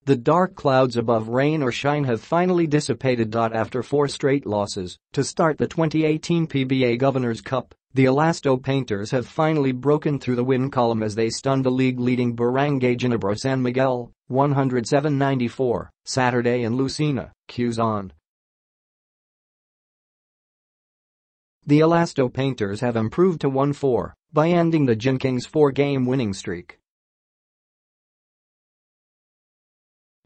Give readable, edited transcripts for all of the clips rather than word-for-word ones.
The dark clouds above rain or shine have finally dissipated. After 4 straight losses to start the 2018 PBA Governors Cup, the Elasto Painters have finally broken through the win column as they stunned the league-leading Barangay Ginebra San Miguel, 107-94, Saturday in Lucena, Quezon. The Elasto Painters have improved to 1-4 by ending the Gin Kings' 4-game winning streak.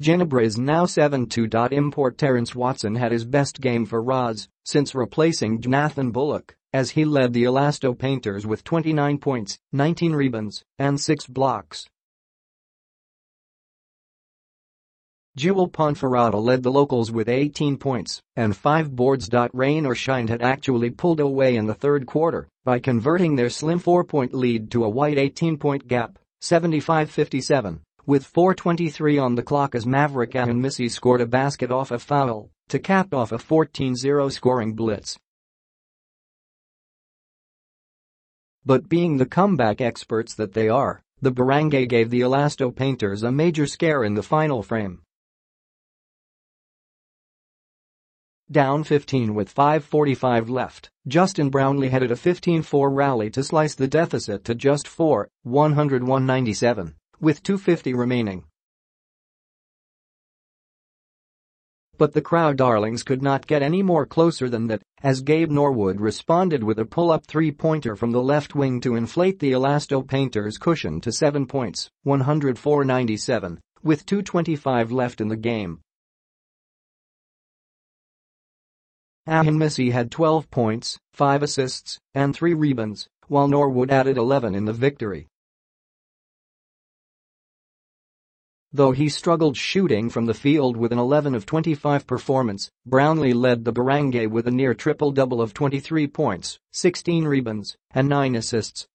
Ginebra is now 7-2. Import Terrence Watson had his best game for Rods since replacing J'Nathan Bullock, as he led the Elasto Painters with 29 points, 19 rebounds, and 6 blocks. Jewel Ponferrada led the locals with 18 points and 5 boards. Rain or shine had actually pulled away in the third quarter by converting their slim 4-point lead to a wide 18-point gap, 75-57. With 4:23 on the clock as Maverick Ahanmisi scored a basket off a foul to cap off a 14-0 scoring blitz. But being the comeback experts that they are, the Barangay gave the Elasto Painters a major scare in the final frame. Down 15 with 5:45 left, Justin Brownlee headed a 15-4 rally to slice the deficit to just 4, 101-97. With 2:50 remaining. But the crowd darlings could not get any more closer than that, as Gabe Norwood responded with a pull-up three-pointer from the left wing to inflate the Elasto Painters' cushion to 7 points, 104-97, with 2:25 left in the game. Ahanmisi had 12 points, 5 assists, and 3 rebounds, while Norwood added 11 in the victory. Though he struggled shooting from the field with an 11 of 25 performance, Brownlee led the Barangay with a near triple-double of 23 points, 16 rebounds, and 9 assists.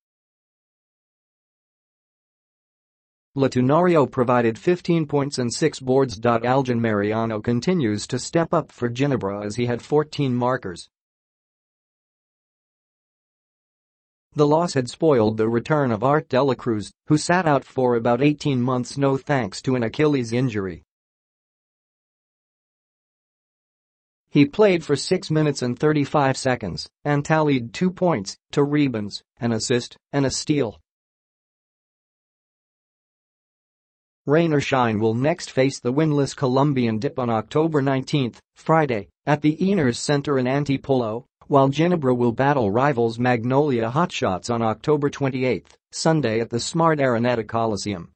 Lucena provided 15 points and 6 boards. Aljan Mariano continues to step up for Ginebra as he had 14 markers. The loss had spoiled the return of Art Dela Cruz, who sat out for about 18 months no thanks to an Achilles injury. He played for 6 minutes and 35 seconds and tallied 2 points, 2 rebounds, an assist, and a steal. Rain or shine will next face the winless Colombian Dip on October 19, Friday, at the Eners Center in Antipolo, while Ginebra will battle rivals Magnolia Hotshots on October 28, Sunday at the Smart Araneta Coliseum.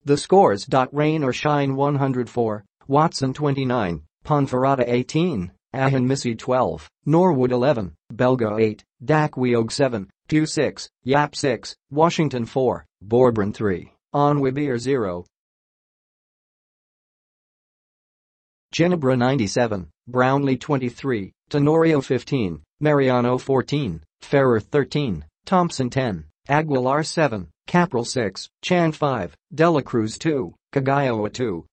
The scores. Rain or shine 104, Watson 29, Ponferrada 18, Ahanmisi 12, Norwood 11, Belga 8, Dakwiog 7, Q 6, Yap 6, Washington 4, Borbran 3, Onwibir 0. Ginebra 97, Brownlee 23, Tenorio 15, Mariano 14, Ferrer 13, Thompson 10, Aguilar 7, Capral 6, Chan 5, Dela Cruz 2, Cagayoa 2,